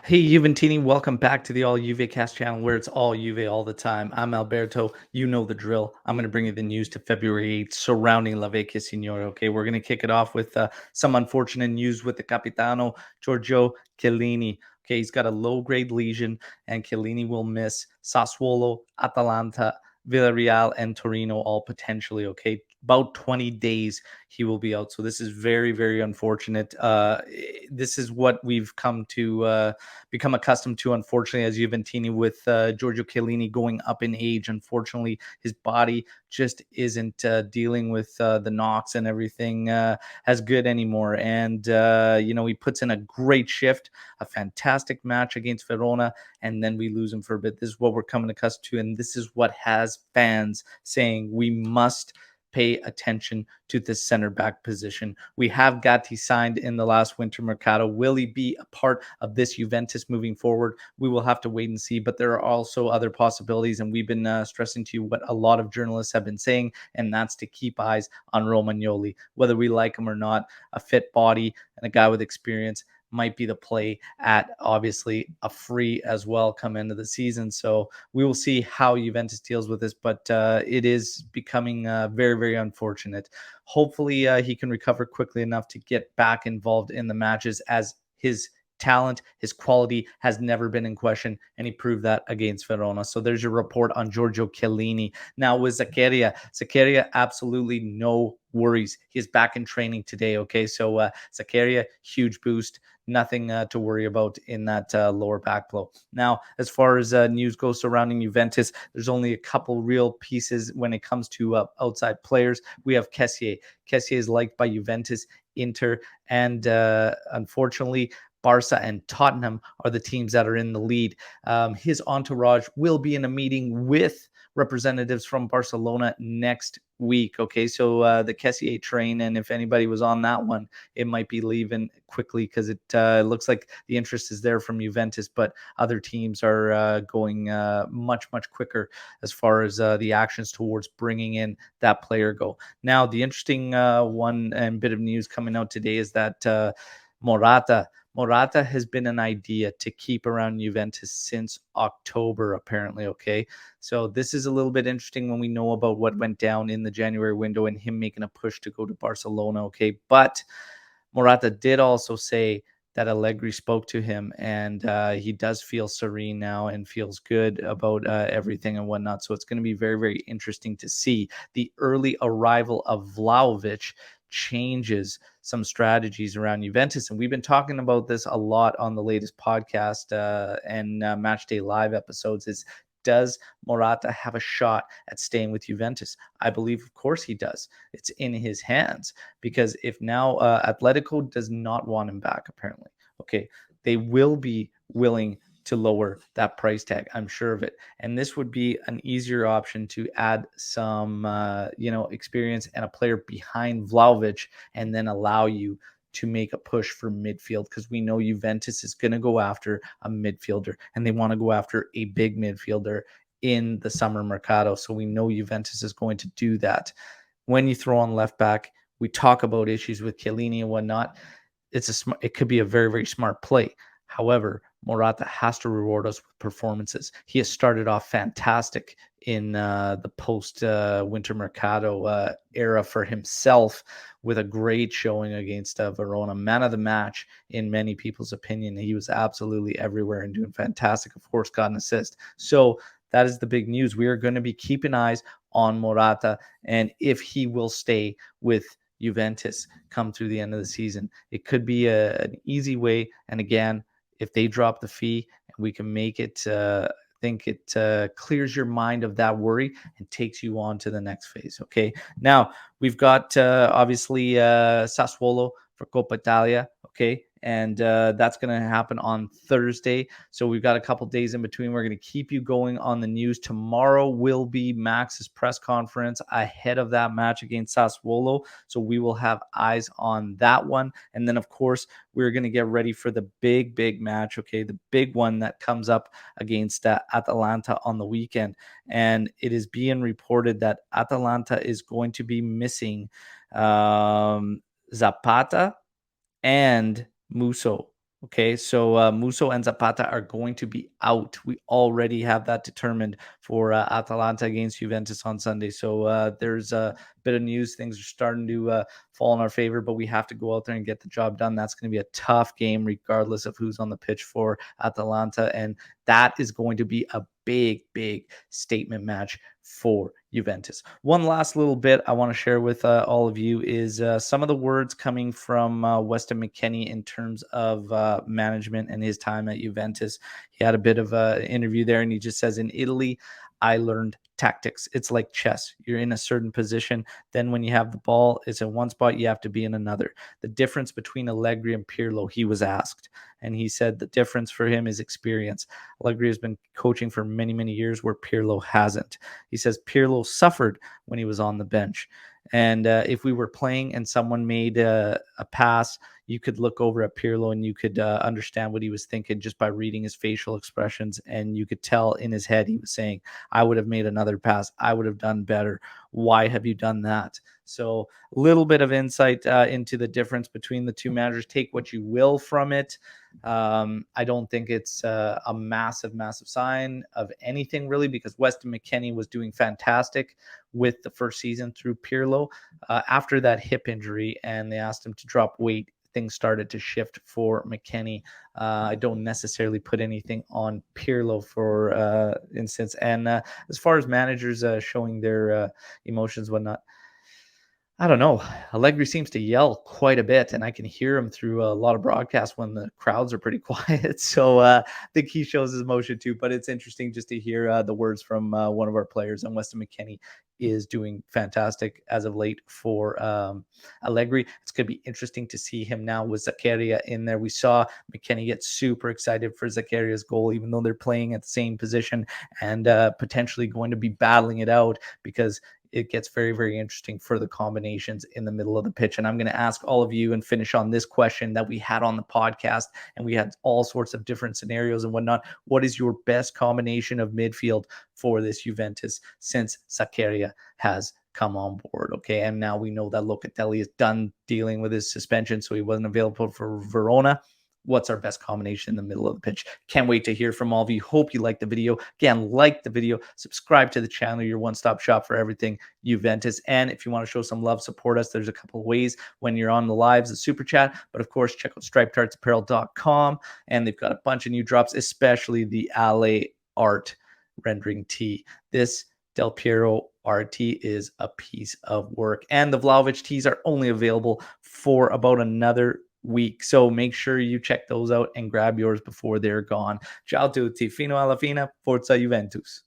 Hey, Juventini, welcome back to the All Juve Cast channel where it's all Juve all the time. I'm Alberto. You know the drill. I'm going to bring you the news to February 8th surrounding La Vecchia Signora. Okay, we're going to kick it off with some unfortunate news with the Capitano, Giorgio Chiellini. Okay, he's got a low-grade lesion, and Chiellini will miss Sassuolo, Atalanta, Villarreal, and Torino all potentially. Okay, about 20 days he will be out. So this is very, very unfortunate. This is what we've come to become accustomed to, unfortunately, as Juventini with Giorgio Chiellini going up in age. Unfortunately, his body just isn't dealing with the knocks and everything as good anymore. And, he puts in a great shift, a fantastic match against Verona, and then we lose him for a bit. This is what we're coming accustomed to. And this is what has fans saying we must pay attention to the center back position. We have Gatti signed in the last winter mercado. Will he be a part of this Juventus moving forward? We will have to wait and see, but there are also other possibilities, and we've been stressing to you what a lot of journalists have been saying, and that's to keep eyes on Romagnoli. Whether we like him or not, a fit body and a guy with experience might be the play at obviously a free as well come into the season. So we will see how Juventus deals with this, but it is becoming very, very unfortunate. Hopefully, he can recover quickly enough to get back involved in the matches as his talent, his quality has never been in question, and he proved that against Verona. So there's your report on Giorgio Chiellini. Now with Zakaria, absolutely no worries. He's back in training today. Okay, so Zakaria, huge boost. Nothing to worry about in that lower back blow. Now, as far as news goes surrounding Juventus, there's only a couple real pieces when it comes to outside players. We have Kessié. Kessié is liked by Juventus, Inter, and unfortunately, Barca and Tottenham are the teams that are in the lead. His entourage will be in a meeting with representatives from Barcelona next week. Okay, so the Kessié train, and if anybody was on that one, it might be leaving quickly because it looks like the interest is there from Juventus, but other teams are going much, much quicker as far as the actions towards bringing in that player go. Now, the interesting one and bit of news coming out today is that Morata. Morata has been an idea to keep around Juventus since October, apparently. Okay. So this is a little bit interesting when we know about what went down in the January window and him making a push to go to Barcelona. Okay. But Morata did also say that Allegri spoke to him and he does feel serene now and feels good about everything and whatnot. So it's going to be very, very interesting to see the early arrival of Vlahovic changes some strategies around Juventus. And we've been talking about this a lot on the latest podcast and Matchday Live episodes is does Morata have a shot at staying with Juventus? I believe, of course, he does. It's in his hands because if now Atletico does not want him back, apparently, okay, they will be willing to lower that price tag. I'm sure of it. And this would be an easier option to add some, experience and a player behind Vlahovic and then allow you to make a push for midfield because we know Juventus is going to go after a midfielder and they want to go after a big midfielder in the summer mercado. So we know Juventus is going to do that. When you throw on left back, we talk about issues with Chiellini and whatnot. It could be a very, very smart play. However, Morata has to reward us with performances. He has started off fantastic in the post winter mercado era for himself with a great showing against Verona, man of the match in many people's opinion. He was absolutely everywhere and doing fantastic. Of course, got an assist. So that is the big news. We are going to be keeping eyes on Morata and if he will stay with Juventus come through the end of the season. It could be an easy way. And again, if they drop the fee and we can make it, I think it clears your mind of that worry and takes you on to the next phase. Okay. Now we've got obviously Sassuolo for Coppa Italia. Okay. And that's going to happen on Thursday. So we've got a couple days in between. We're going to keep you going on the news. Tomorrow will be Max's press conference ahead of that match against Sassuolo. So we will have eyes on that one. And then, of course, we're going to get ready for the big, big match. Okay. The big one that comes up against Atalanta on the weekend. And it is being reported that Atalanta is going to be missing Zapata and Musso. Okay, so Musso and Zapata are going to be out. We already have that determined for Atalanta against Juventus on Sunday. So there's a bit of news. Things are starting to fall in our favor, but we have to go out there and get the job done. That's going to be a tough game, regardless of who's on the pitch for Atalanta. And that is going to be a big, big statement match for Juventus. One last little bit I want to share with all of you is some of the words coming from Weston McKennie in terms of management and his time at Juventus. He had a bit of an interview there, and he just says, in Italy, I learned tactics. It's like chess. You're in a certain position. Then when you have the ball, it's in one spot, you have to be in another. The difference between Allegri and Pirlo, he was asked. And he said the difference for him is experience. Allegri has been coaching for many, many years where Pirlo hasn't. He says Pirlo suffered when he was on the bench. And if we were playing and someone made a pass, you could look over at Pirlo and you could understand what he was thinking just by reading his facial expressions. And you could tell in his head, he was saying, I would have made another pass. I would have done better. Why have you done that? So a little bit of insight into the difference between the two managers. Take what you will from it. I don't think it's a massive, massive sign of anything really, because Weston McKennie was doing fantastic with the first season through Pirlo. After that hip injury and they asked him to drop weight, things started to shift for McKennie. I don't necessarily put anything on Pirlo for instance. And as far as managers showing their emotions, whatnot, I don't know. Allegri seems to yell quite a bit, and I can hear him through a lot of broadcasts when the crowds are pretty quiet. So I think he shows his emotion too. But it's interesting just to hear the words from one of our players. And Weston McKennie is doing fantastic as of late for Allegri. It's going to be interesting to see him now with Zakaria in there. We saw McKennie get super excited for Zakaria's goal, even though they're playing at the same position and potentially going to be battling it out, because it gets very, very interesting for the combinations in the middle of the pitch. And I'm going to ask all of you and finish on this question that we had on the podcast. And we had all sorts of different scenarios and whatnot. What is your best combination of midfield for this Juventus since Zakaria has come on board? Okay. And now we know that Locatelli is done dealing with his suspension, so he wasn't available for Verona. What's our best combination in the middle of the pitch? Can't wait to hear from all of you. Hope you liked the video. Again, like the video, subscribe to the channel, your one-stop shop for everything Juventus. And if you want to show some love, support us, there's a couple of ways when you're on the lives, the super chat. But of course, check out stripedtartsapparel.com. And they've got a bunch of new drops, especially the Ale art rendering tee. This Del Piero RT is a piece of work. And the Vlahovic tees are only available for about another week. So make sure you check those out and grab yours before they're gone. Ciao tutti, fino alla fine, forza Juventus.